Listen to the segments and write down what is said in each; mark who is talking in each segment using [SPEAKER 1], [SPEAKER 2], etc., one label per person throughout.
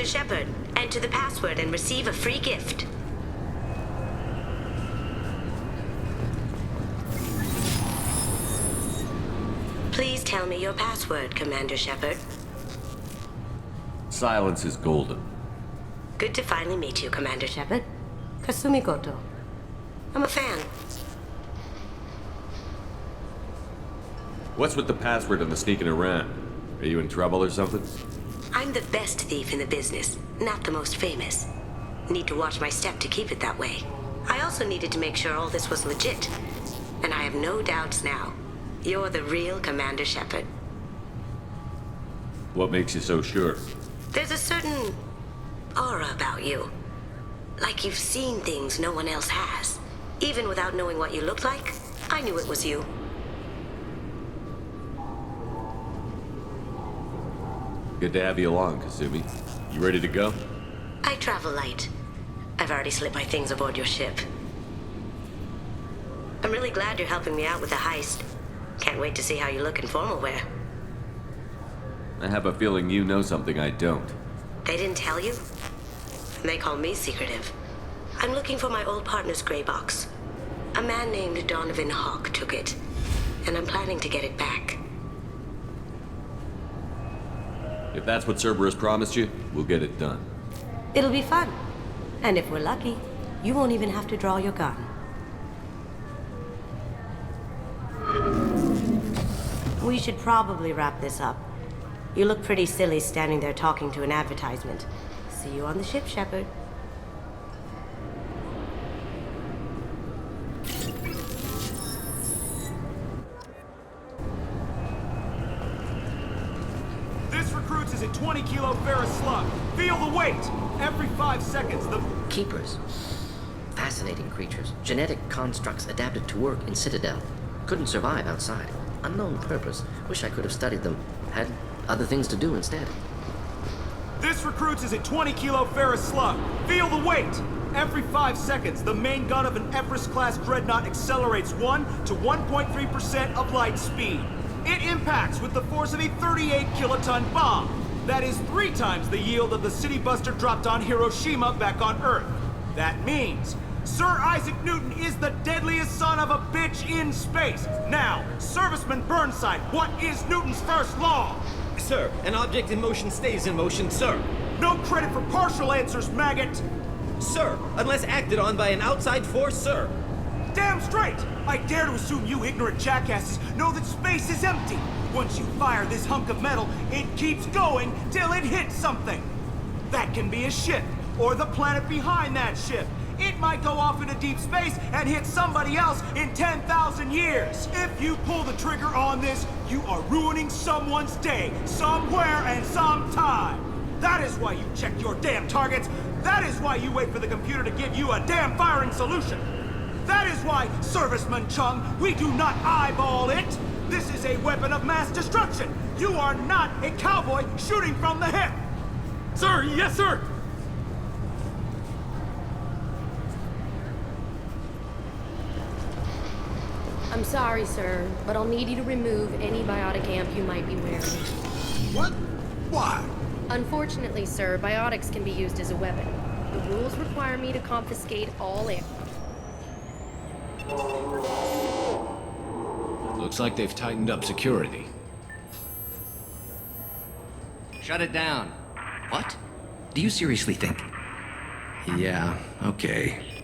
[SPEAKER 1] Commander Shepard. Enter the password and receive a free gift. Please tell me your password, Commander Shepard.
[SPEAKER 2] Silence is golden.
[SPEAKER 1] Good to finally meet you, Commander Shepard. Kasumi Goto. I'm a fan.
[SPEAKER 2] What's with the password and the sneaking around? Are you in trouble or something?
[SPEAKER 1] I'm the best thief in the business, not the most famous. Need to watch my step to keep it that way. I also needed to make sure all this was legit. And I have no doubts now. You're the real Commander Shepard.
[SPEAKER 2] What makes you so sure?
[SPEAKER 1] There's a certain aura about you. Like you've seen things no one else has. Even without knowing what you looked like, I knew it was you.
[SPEAKER 2] Good to have you along, Kasumi. You ready to go?
[SPEAKER 1] I travel light. I've already slipped my things aboard your ship. I'm really glad you're helping me out with the heist. Can't wait to see how you look in formal wear.
[SPEAKER 2] I have a feeling you know something I don't.
[SPEAKER 1] They didn't tell you? They call me secretive. I'm looking for my old partner's gray box. A man named Donovan Hawk took it, and I'm planning to get it back.
[SPEAKER 2] If that's what Cerberus promised you, we'll get it done.
[SPEAKER 1] It'll be fun. And if we're lucky, you won't even have to draw your gun. We should probably wrap this up. You look pretty silly standing there talking to an advertisement. See you on the ship, Shepard.
[SPEAKER 3] This recruits is a 20-kilo ferrous slug. Feel the weight! Every 5 seconds, the...
[SPEAKER 4] Keepers. Fascinating creatures. Genetic constructs adapted to work in Citadel. Couldn't survive outside. Unknown purpose. Wish I could have studied them. Had other things to do instead.
[SPEAKER 3] This recruits is a 20-kilo ferrous slug. Feel the weight! Every 5 seconds, the main gun of an Everest-class dreadnought accelerates 1 to 1.3% of light speed. It impacts with the force of a 38-kiloton bomb. That is 3 times the yield of the City Buster dropped on Hiroshima back on Earth. That means Sir Isaac Newton is the deadliest son of a bitch in space. Now, Serviceman Burnside, what is Newton's first law?
[SPEAKER 5] Sir, an object in motion stays in motion, sir.
[SPEAKER 3] No credit for partial answers, maggot!
[SPEAKER 5] Sir, unless acted on by an outside force, sir.
[SPEAKER 3] Damn straight! I dare to assume you ignorant jackasses know that space is empty. Once you fire this hunk of metal, it keeps going till it hits something. That can be a ship, or the planet behind that ship. It might go off into deep space and hit somebody else in 10,000 years. If you pull the trigger on this, you are ruining someone's day, somewhere and sometime. That is why you check your damn targets. That is why you wait for the computer to give you a damn firing solution. That is why, Serviceman Chung, we do not eyeball it. This is a weapon of mass destruction. You are not a cowboy shooting from the hip.
[SPEAKER 6] Sir, yes, sir!
[SPEAKER 7] I'm sorry, sir, but I'll need you to remove any biotic amp you might be wearing.
[SPEAKER 6] What? Why?
[SPEAKER 7] Unfortunately, sir, biotics can be used as a weapon. The rules require me to confiscate all amp.
[SPEAKER 8] Looks like they've tightened up security.
[SPEAKER 4] Shut it down. What? Do you seriously think?
[SPEAKER 8] Yeah, okay.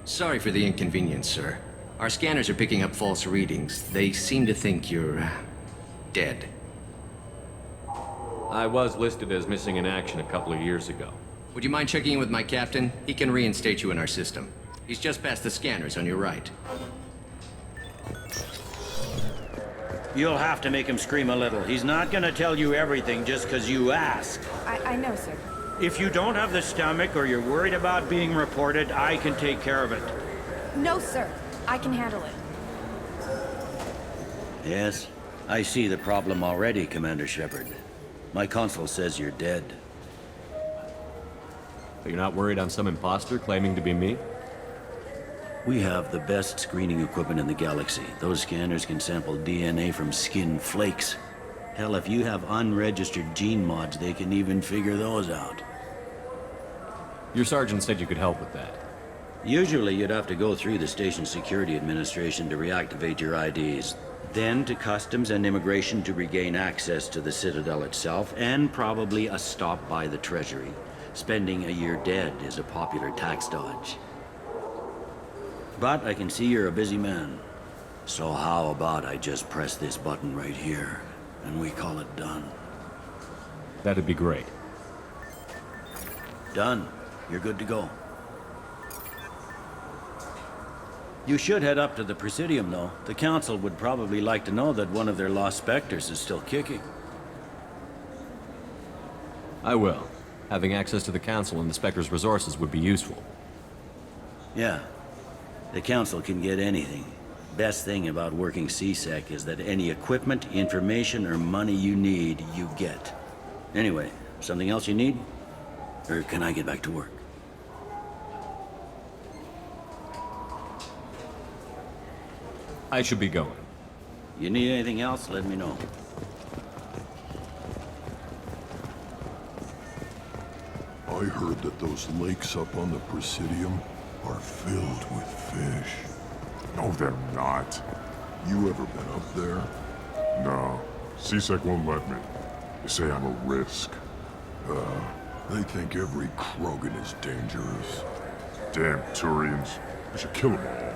[SPEAKER 4] Sorry for the inconvenience, sir. Our scanners are picking up false readings. They seem to think you're, dead.
[SPEAKER 2] I was listed as missing in action a couple of years ago.
[SPEAKER 4] Would you mind checking in with my captain? He can reinstate you in our system. He's just past the scanners on your right.
[SPEAKER 9] You'll have to make him scream a little. He's not gonna tell you everything just because you ask.
[SPEAKER 10] I know, sir.
[SPEAKER 9] If you don't have the stomach or you're worried about being reported, I can take care of it.
[SPEAKER 10] No, sir. I can handle it.
[SPEAKER 9] Yes, I see the problem already, Commander Shepard. My console says you're dead.
[SPEAKER 2] But you're not worried I'm some imposter claiming to be me?
[SPEAKER 9] We have the best screening equipment in the galaxy. Those scanners can sample DNA from skin flakes. Hell, if you have unregistered gene mods, they can even figure those out.
[SPEAKER 11] Your sergeant said you could help with that.
[SPEAKER 9] Usually you'd have to go through the station security administration to reactivate your IDs, then to customs and immigration to regain access to the Citadel itself, and probably a stop by the Treasury. Spending a year dead is a popular tax dodge. But I can see you're a busy man. So how about I just press this button right here, and we call it done?
[SPEAKER 11] That'd be great.
[SPEAKER 9] Done. You're good to go. You should head up to the Presidium, though. The Council would probably like to know that one of their lost Spectres is still kicking.
[SPEAKER 11] I will. Having access to the Council and the Spectre's resources would be useful.
[SPEAKER 9] Yeah. The Council can get anything. Best thing about working C-Sec is that any equipment, information, or money you need, you get. Anyway, something else you need? Or can I get back to work?
[SPEAKER 11] I should be going.
[SPEAKER 9] You need anything else, let me know.
[SPEAKER 6] I heard that those lakes up on the Presidium are filled with fish.
[SPEAKER 12] No, they're not.
[SPEAKER 6] You ever been up there?
[SPEAKER 12] No. C-Sec won't let me. They say I'm a risk.
[SPEAKER 6] They think every Krogan is dangerous.
[SPEAKER 12] Damn Turians. I should kill them all.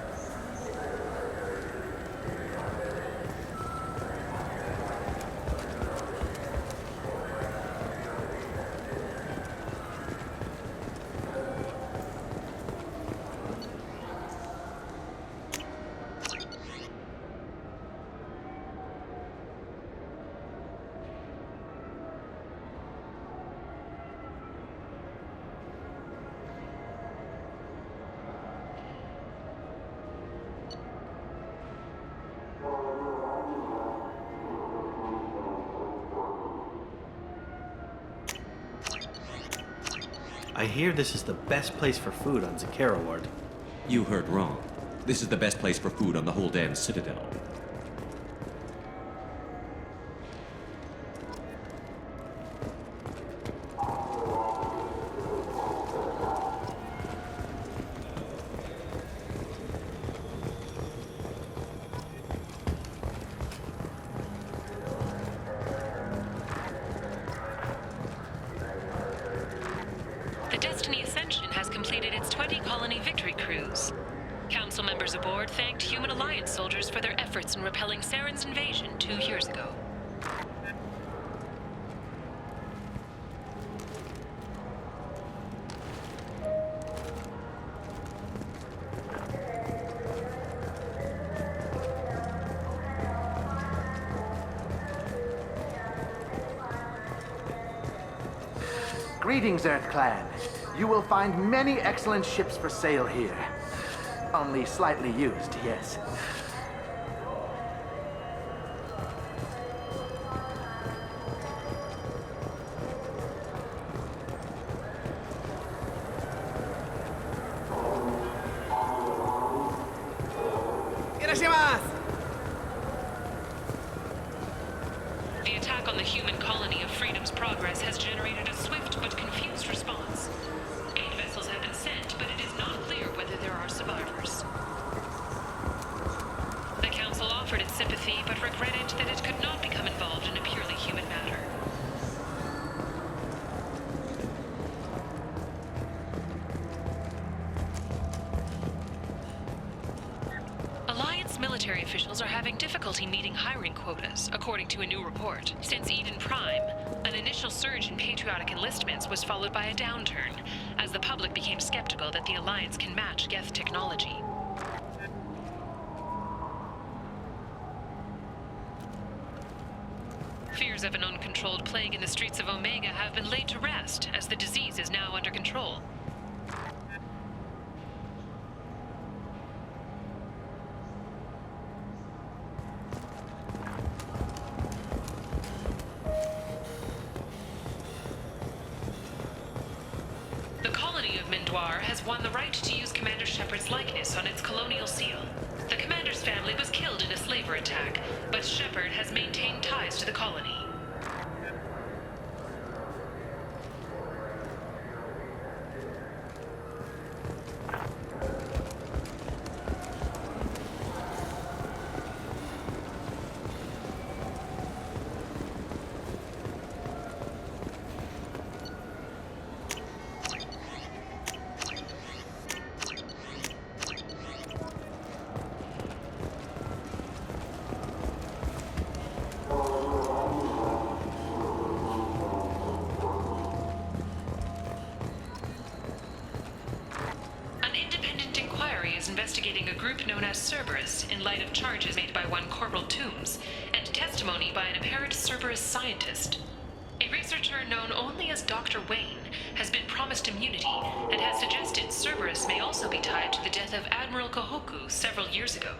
[SPEAKER 5] I hear this is the best place for food on Zakera Ward.
[SPEAKER 13] You heard wrong. This is the best place for food on the whole damn Citadel.
[SPEAKER 14] The Destiny Ascension has completed its 20-colony victory cruise. Council members aboard thanked Human Alliance soldiers for their efforts in repelling Saren's invasion 2 years ago.
[SPEAKER 15] Greetings, Earth Clan. You will find many excellent ships for sale here. Only slightly used, yes.
[SPEAKER 14] The attack on the human colony of Freedom's Progress has generated a swift but confused response. 8 vessels have been sent, but it is not clear whether there are survivors. The Council offered its sympathy, but regretted that it could not become involved in a purely human matter. Alliance military officials are having difficulty meeting hiring quotas, according to a new report. Since Eden Prime, an initial surge in patriotic enlistments was followed by a downturn, as the public became skeptical that the Alliance can match Geth technology. Fears of an uncontrolled plague in the streets of Omega have been laid to rest, as the disease is now under control. The colony of Mindoir has won the right to use Commander Shepard's likeness on its colonial seal. The commander's family was killed in a slaver attack, but Shepard has maintained ties to the colony. was investigating a group known as Cerberus in light of charges made by one Corporal Toombs and testimony by an apparent Cerberus scientist. A researcher known only as Dr. Wayne has been promised immunity and has suggested Cerberus may also be tied to the death of Admiral Kohoku several years ago.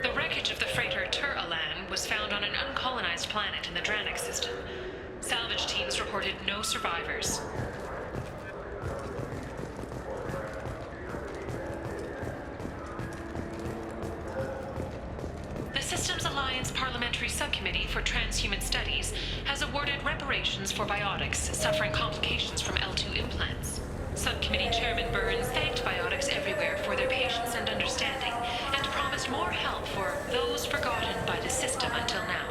[SPEAKER 14] The wreckage of the freighter Tur-Alan was found on an uncolonized planet in the Dranik system. Salvage teams reported no survivors. The Systems Alliance Parliamentary Subcommittee for Transhuman Studies has awarded reparations for biotics suffering complications from L2 implants. Subcommittee Chairman Burns thanked biotics everywhere for their patience and understanding, and promised more help for those forgotten by the system until now.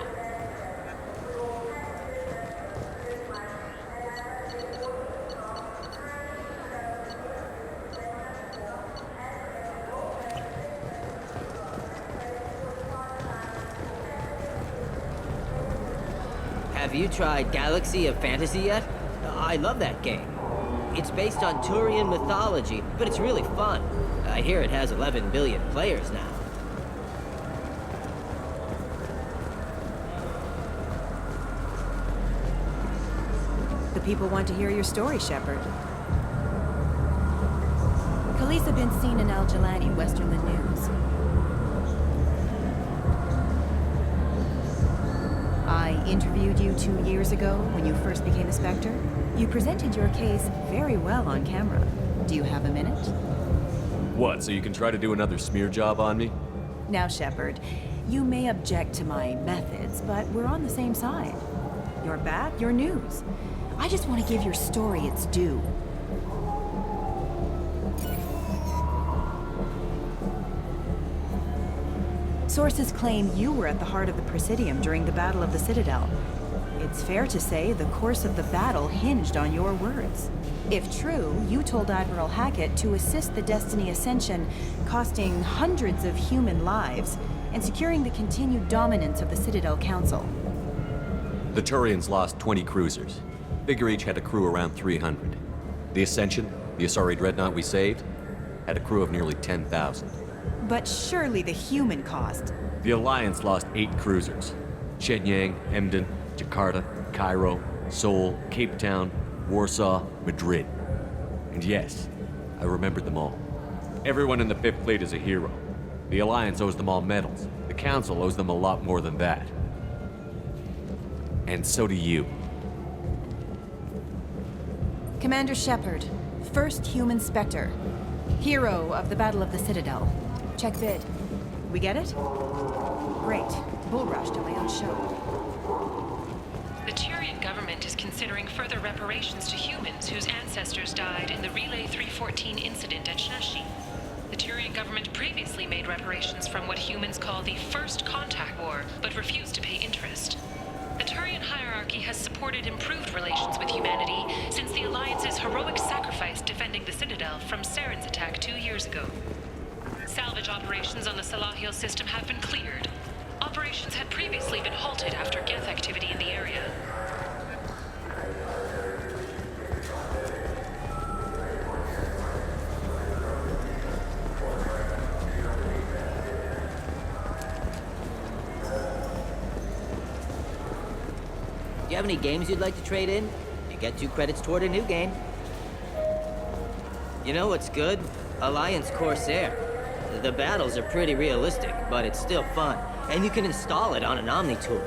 [SPEAKER 16] Have you tried Galaxy of Fantasy yet? I love that game. It's based on Turian mythology, but it's really fun. I hear it has 11 billion players now.
[SPEAKER 10] The people want to hear your story, Shepard. Khaleesa bin seen in Al Jelani, Westerland News. I interviewed you 2 years ago when you first became a Spectre. You presented your case very well on camera. Do you have a minute?
[SPEAKER 11] What, so you can try to do another smear job on me?
[SPEAKER 10] Now, Shepard, you may object to my methods, but we're on the same side. You're back, you're news. I just want to give your story its due. Sources claim you were at the heart of the Presidium during the Battle of the Citadel. It's fair to say the course of the battle hinged on your words. If true, you told Admiral Hackett to assist the Destiny Ascension, costing hundreds of human lives, and securing the continued dominance of the Citadel Council.
[SPEAKER 11] The Turians lost 20 cruisers. Figure each had a crew around 300. The Ascension, the Asari dreadnought we saved, had a crew of nearly 10,000.
[SPEAKER 10] But surely the human cost.
[SPEAKER 11] The Alliance lost 8 cruisers. Shenyang, Emden, Jakarta, Cairo, Seoul, Cape Town, Warsaw, Madrid. And yes, I remembered them all. Everyone in the Fifth Fleet is a hero. The Alliance owes them all medals. The Council owes them a lot more than that. And so do you.
[SPEAKER 10] Commander Shepard, first human Spectre. Hero of the Battle of the Citadel. Check bid. We get it? Great. Bull rush to my own show.
[SPEAKER 14] The Turian government is considering further reparations to humans whose ancestors died in the Relay 314 incident at Shashi. The Turian government previously made reparations from what humans call the First Contact War, but refused to pay interest. The Turian hierarchy has supported improved relations with humanity since the Alliance's heroic sacrifice defending the Citadel from Saren's attack 2 years ago. Salvage operations on the Salahil system have been cleared. Operations had previously been halted after Geth activity in the area.
[SPEAKER 16] Do you have any games you'd like to trade in? You get 2 credits toward a new game. You know what's good? Alliance Corsair. The battles are pretty realistic, but it's still fun. And you can install it on an Omni tool.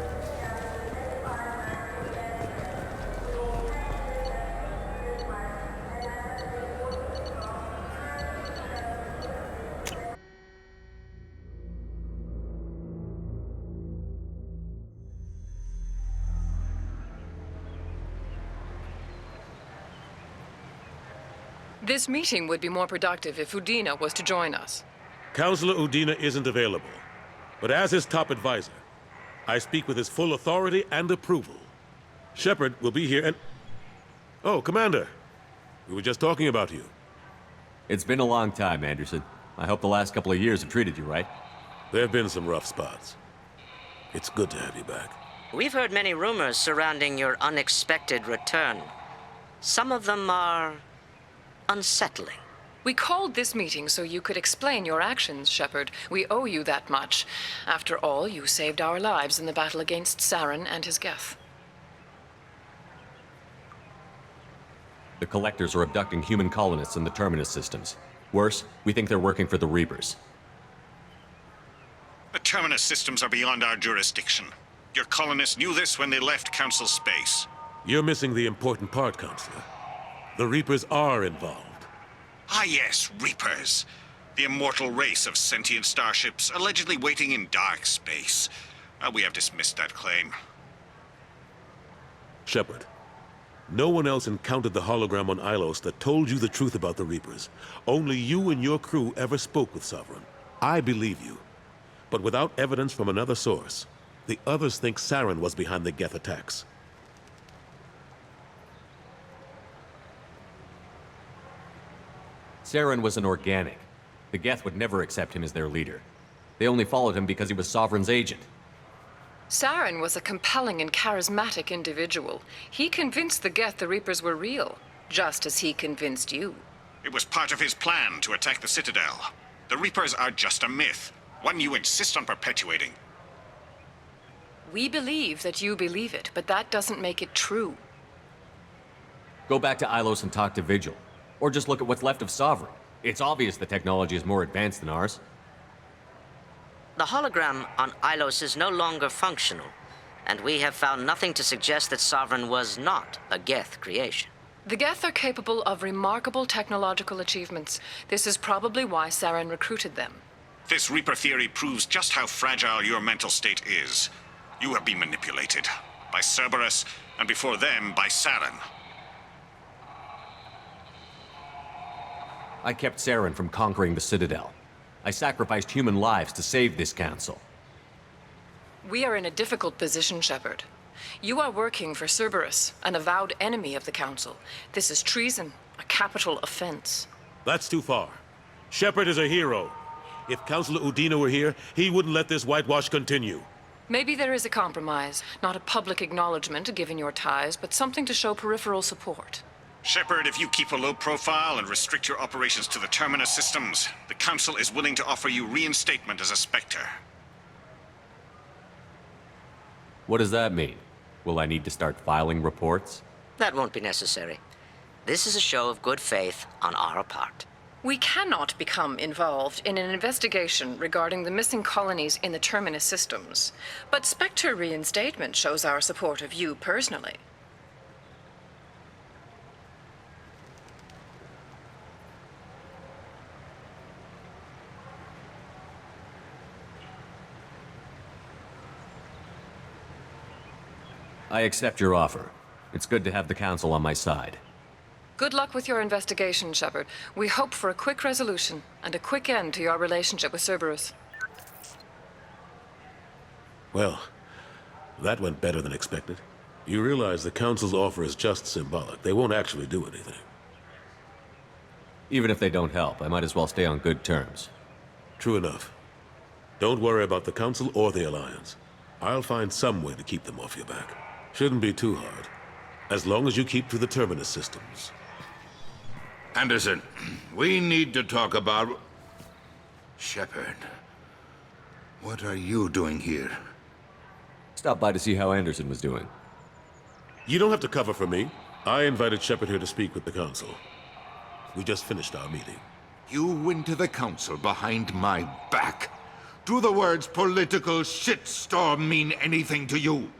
[SPEAKER 17] This meeting would be more productive if Udina was to join us.
[SPEAKER 18] Counselor Udina isn't available, but as his top advisor, I speak with his full authority and approval. Shepard will be here and... Oh, Commander. We were just talking about you.
[SPEAKER 11] It's been a long time, Anderson. I hope the last couple of years have treated you right.
[SPEAKER 18] There have been some rough spots. It's good to have you back.
[SPEAKER 19] We've heard many rumors surrounding your unexpected return. Some of them are unsettling.
[SPEAKER 17] We called this meeting so you could explain your actions, Shepard. We owe you that much. After all, you saved our lives in the battle against Saren and his Geth.
[SPEAKER 11] The Collectors are abducting human colonists in the Terminus systems. Worse, we think they're working for the Reapers.
[SPEAKER 20] The Terminus systems are beyond our jurisdiction. Your colonists knew this when they left Council space.
[SPEAKER 18] You're missing the important part, Counselor. The Reapers are involved.
[SPEAKER 20] Ah yes, Reapers. The immortal race of sentient starships allegedly waiting in dark space. We have dismissed that claim.
[SPEAKER 18] Shepard, no one else encountered the hologram on Ilos that told you the truth about the Reapers. Only you and your crew ever spoke with Sovereign. I believe you. But without evidence from another source, the others think Saren was behind the Geth attacks.
[SPEAKER 11] Saren was an organic. The Geth would never accept him as their leader. They only followed him because he was Sovereign's agent.
[SPEAKER 17] Saren was a compelling and charismatic individual. He convinced the Geth the Reapers were real, just as he convinced you.
[SPEAKER 20] It was part of his plan to attack the Citadel. The Reapers are just a myth, one you insist on perpetuating.
[SPEAKER 17] We believe that you believe it, but that doesn't make it true.
[SPEAKER 11] Go back to Ilos and talk to Vigil. Or just look at what's left of Sovereign. It's obvious the technology is more advanced than ours.
[SPEAKER 19] The hologram on Ilos is no longer functional, and we have found nothing to suggest that Sovereign was not a Geth creation.
[SPEAKER 17] The Geth are capable of remarkable technological achievements. This is probably why Saren recruited them.
[SPEAKER 20] This Reaper theory proves just how fragile your mental state is. You have been manipulated. By Cerberus, and before them, by Saren.
[SPEAKER 11] I kept Saren from conquering the Citadel. I sacrificed human lives to save this council.
[SPEAKER 17] We are in a difficult position, Shepard. You are working for Cerberus, an avowed enemy of the Council. This is treason, a capital offense.
[SPEAKER 18] That's too far. Shepard is a hero. If Councilor Udina were here, he wouldn't let this whitewash continue.
[SPEAKER 17] Maybe there is a compromise. Not a public acknowledgement given your ties, but something to show peripheral support.
[SPEAKER 20] Shepard, if you keep a low profile and restrict your operations to the Terminus systems, the Council is willing to offer you reinstatement as a Spectre.
[SPEAKER 11] What does that mean? Will I need to start filing reports?
[SPEAKER 19] That won't be necessary. This is a show of good faith on our part.
[SPEAKER 17] We cannot become involved in an investigation regarding the missing colonies in the Terminus systems, but Spectre reinstatement shows our support of you personally.
[SPEAKER 11] I accept your offer. It's good to have the Council on my side.
[SPEAKER 17] Good luck with your investigation, Shepard. We hope for a quick resolution and a quick end to your relationship with Cerberus.
[SPEAKER 18] Well, that went better than expected. You realize the Council's offer is just symbolic. They won't actually do anything.
[SPEAKER 11] Even if they don't help, I might as well stay on good terms.
[SPEAKER 18] True enough. Don't worry about the Council or the Alliance. I'll find some way to keep them off your back. Shouldn't be too hard. As long as you keep to the Terminus systems.
[SPEAKER 21] Anderson, we need to talk about... Shepard. What are you doing here?
[SPEAKER 11] Stopped by to see how Anderson was doing.
[SPEAKER 18] You don't have to cover for me. I invited Shepard here to speak with the Council. We just finished our meeting.
[SPEAKER 21] You went to the Council behind my back. Do the words political shitstorm mean anything to you?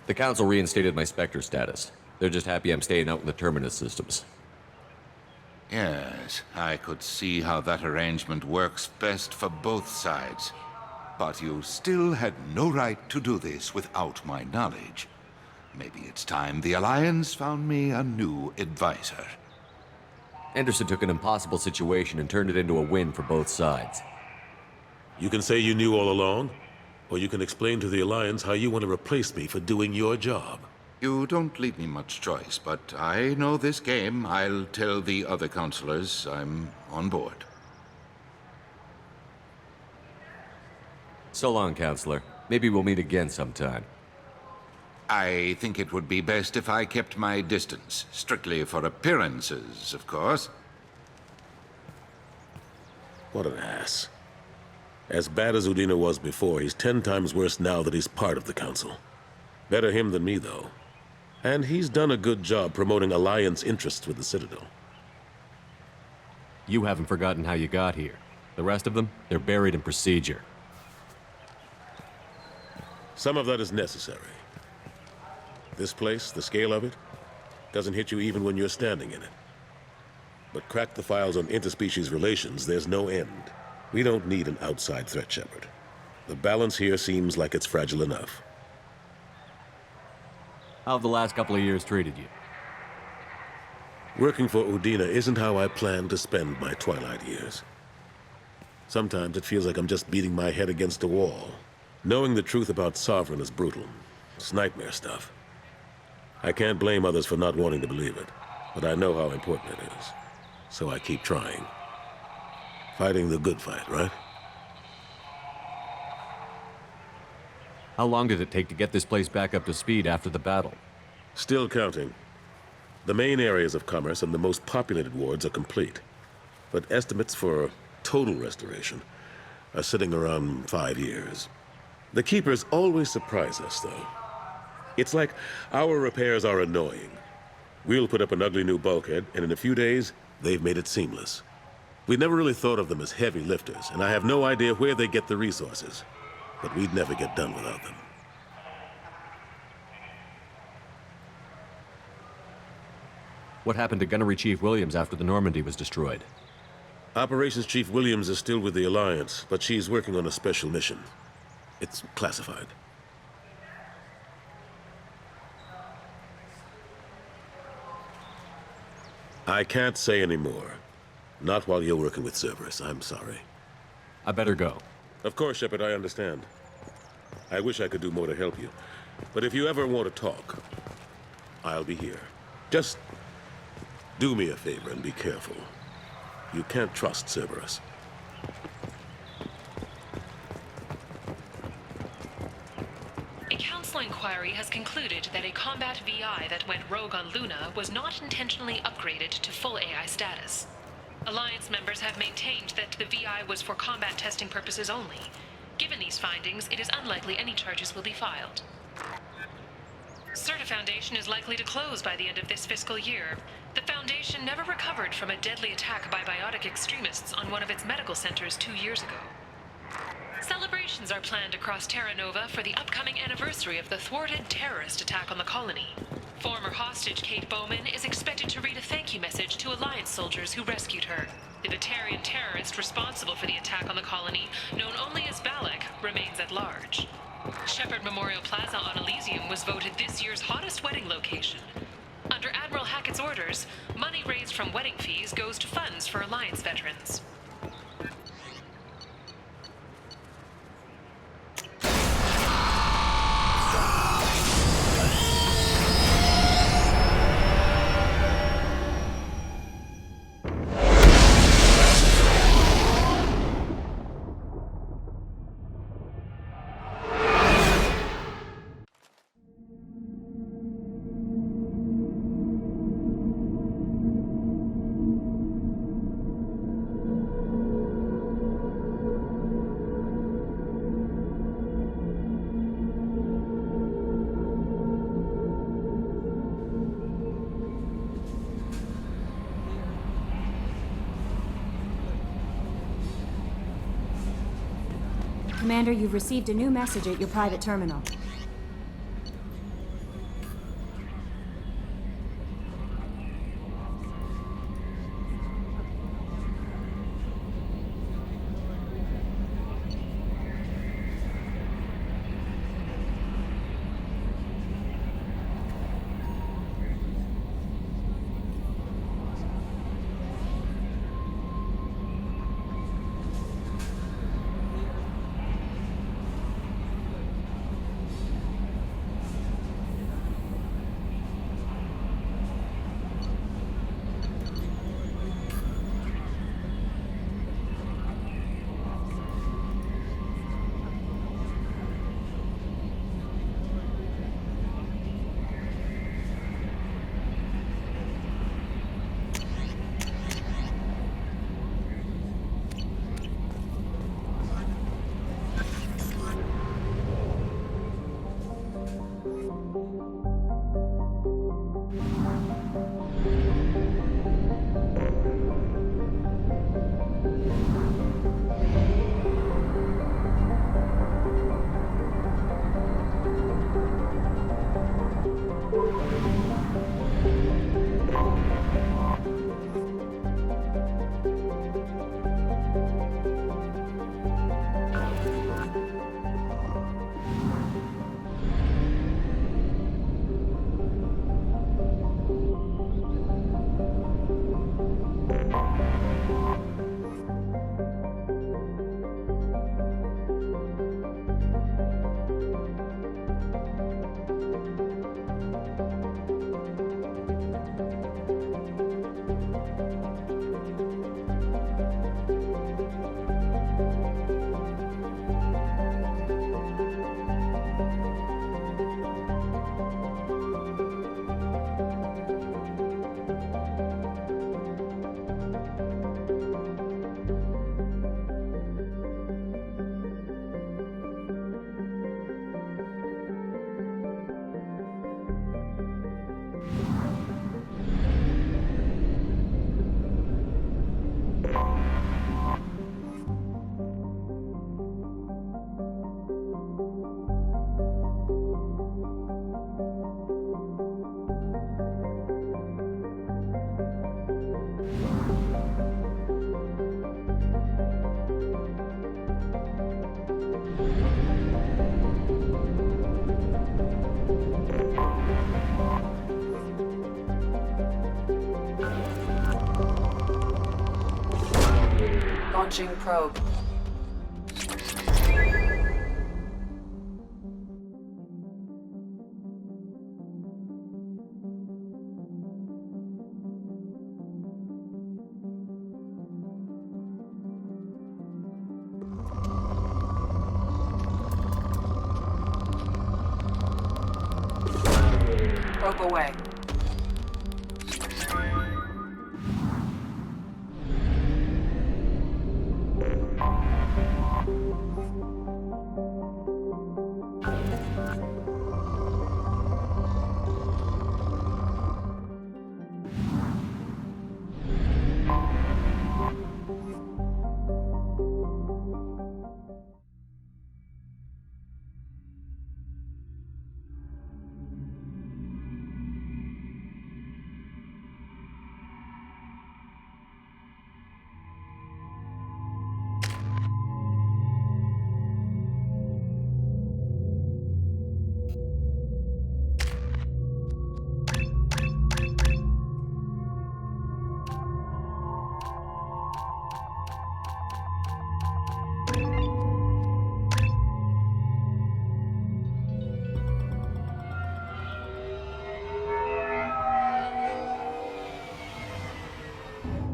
[SPEAKER 11] The Council reinstated my Spectre status. They're just happy I'm staying out in the Terminus systems.
[SPEAKER 21] Yes, I could see how that arrangement works best for both sides. But you still had no right to do this without my knowledge. Maybe it's time the Alliance found me a new advisor.
[SPEAKER 11] Anderson took an impossible situation and turned it into a win for both sides.
[SPEAKER 18] You can say you knew all along, or you can explain to the Alliance how you want to replace me for doing your job.
[SPEAKER 21] You don't leave me much choice, but I know this game. I'll tell the other counselors I'm on board.
[SPEAKER 11] So long, Counselor. Maybe we'll meet again sometime.
[SPEAKER 21] I think it would be best if I kept my distance. Strictly for appearances, of course.
[SPEAKER 18] What an ass. As bad as Udina was before, he's 10 times worse now that he's part of the Council. Better him than me, though. And he's done a good job promoting Alliance interests with the Citadel.
[SPEAKER 11] You haven't forgotten how you got here. The rest of them, they're buried in procedure.
[SPEAKER 18] Some of that is necessary. This place, the scale of it, doesn't hit you even when you're standing in it. But crack the files on interspecies relations, there's no end. We don't need an outside threat, Shepard. The balance here seems like it's fragile enough.
[SPEAKER 11] How have the last couple of years treated you?
[SPEAKER 18] Working for Udina isn't how I plan to spend my twilight years. Sometimes it feels like I'm just beating my head against a wall. Knowing the truth about Sovereign is brutal. It's nightmare stuff. I can't blame others for not wanting to believe it, but I know how important it is. So I keep trying. Fighting the good fight, right?
[SPEAKER 11] How long did it take to get this place back up to speed after the battle?
[SPEAKER 18] Still counting. The main areas of commerce and the most populated wards are complete. But estimates for total restoration are sitting around 5 years. The Keepers always surprise us, though. It's like our repairs are annoying. We'll put up an ugly new bulkhead, and in a few days, they've made it seamless. We never really thought of them as heavy lifters, and I have no idea where they get the resources. But we'd never get done without them.
[SPEAKER 11] What happened to Gunnery Chief Williams after the Normandy was destroyed?
[SPEAKER 18] Operations Chief Williams is still with the Alliance, but she's working on a special mission. It's classified. I can't say any more. Not while you're working with Cerberus, I'm sorry.
[SPEAKER 11] I better go.
[SPEAKER 18] Of course, Shepard, I understand. I wish I could do more to help you. But if you ever want to talk, I'll be here. Just do me a favor and be careful. You can't trust Cerberus.
[SPEAKER 14] A council inquiry has concluded that a combat VI that went rogue on Luna was not intentionally upgraded to full AI status. Alliance members have maintained that the VI was for combat testing purposes only. Given these findings, it is unlikely any charges will be filed. Certa Foundation is likely to close by the end of this fiscal year. The Foundation never recovered from a deadly attack by biotic extremists on one of its medical centers 2 years ago. Celebrations are planned across Terra Nova for the upcoming anniversary of the thwarted terrorist attack on the colony. Former hostage Kate Bowman is expected to read a thank you message to Alliance soldiers who rescued her. The Batarian terrorist responsible for the attack on the colony, known only as Balak, remains at large. Shepard Memorial Plaza on Elysium was voted this year's hottest wedding location. Under Admiral Hackett's orders, money raised from wedding fees goes to funds for Alliance veterans.
[SPEAKER 1] Commander, you've received a new message at your private terminal.
[SPEAKER 17] Launching probe. Probe away.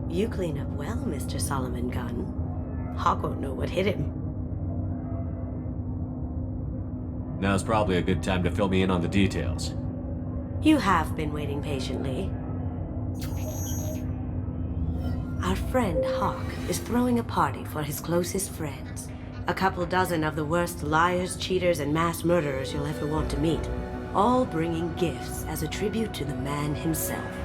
[SPEAKER 3] You clean up well, Mr. Solomon Gunn. Hawk won't know what hit him.
[SPEAKER 11] Now's probably a good time to fill me in on the details.
[SPEAKER 3] You have been waiting patiently. Our friend Hawk is throwing a party for his closest friends. A couple dozen of the worst liars, cheaters, and mass murderers you'll ever want to meet. All bringing gifts as a tribute to the man himself.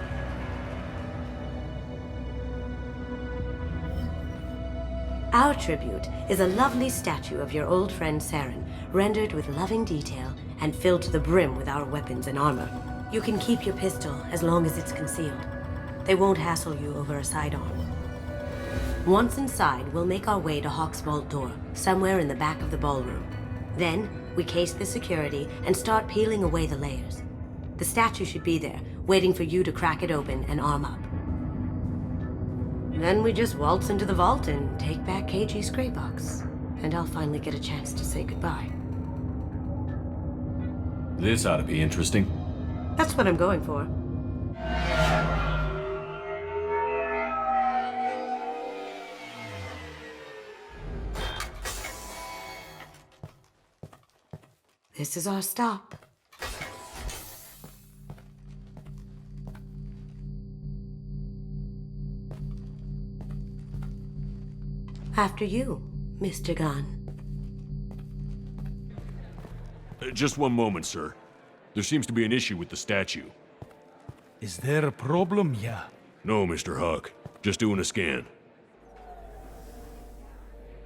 [SPEAKER 3] Our tribute is a lovely statue of your old friend Saren, rendered with loving detail and filled to the brim with our weapons and armor. You can keep your pistol as long as it's concealed. They won't hassle you over a sidearm. Once inside, we'll make our way to Hawk's vault door, somewhere in the back of the ballroom. Then, we case the security and start peeling away the layers. The statue should be there, waiting for you to crack it open and arm up. Then we just waltz into the vault and take back KG's gray box. And I'll finally get a chance to say goodbye.
[SPEAKER 11] This ought to be interesting.
[SPEAKER 3] That's what I'm going for. This is our stop. After you, Mr. Gunn.
[SPEAKER 12] Just one moment, sir. There seems to be an issue with the statue.
[SPEAKER 22] Is there a problem here?
[SPEAKER 12] No, Mr. Hawk. Just doing a scan.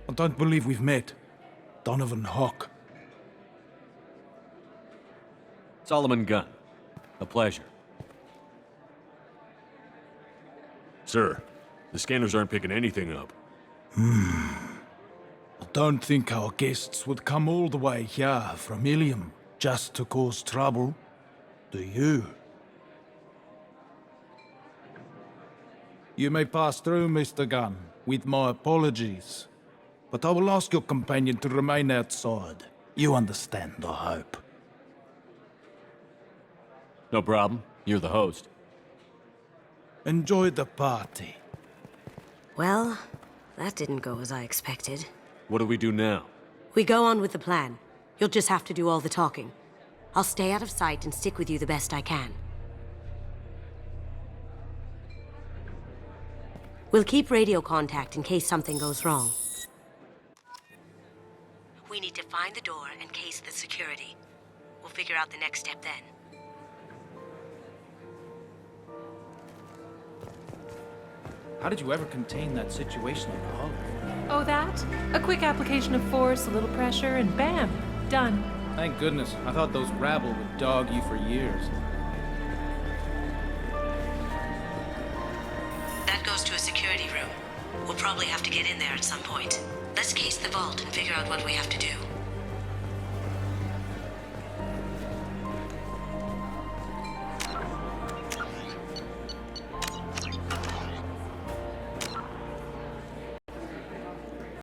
[SPEAKER 22] I don't believe we've met. Donovan Hawk.
[SPEAKER 11] Solomon Gunn. A pleasure.
[SPEAKER 12] Sir, the scanners aren't picking anything up.
[SPEAKER 22] I don't think our guests would come all the way here from Ilium just to cause trouble. Do you? You may pass through, Mr. Gunn, with my apologies. But I will ask your companion to remain outside. You understand, I hope.
[SPEAKER 11] No problem. You're the host.
[SPEAKER 22] Enjoy the party.
[SPEAKER 3] Well, that didn't go as I expected.
[SPEAKER 11] What do we do now?
[SPEAKER 3] We go on with the plan. You'll just have to do all the talking. I'll stay out of sight and stick with you the best I can. We'll keep radio contact in case something goes wrong. We need to find the door and case the security. We'll figure out the next step then.
[SPEAKER 23] How did you ever contain that situation in the hall?
[SPEAKER 14] Oh, that? A quick application of force, a little pressure, and bam! Done.
[SPEAKER 23] Thank goodness. I thought those rabble would dog you for years.
[SPEAKER 3] That goes to a security room. We'll probably have to get in there at some point. Let's case the vault and figure out what we have to do.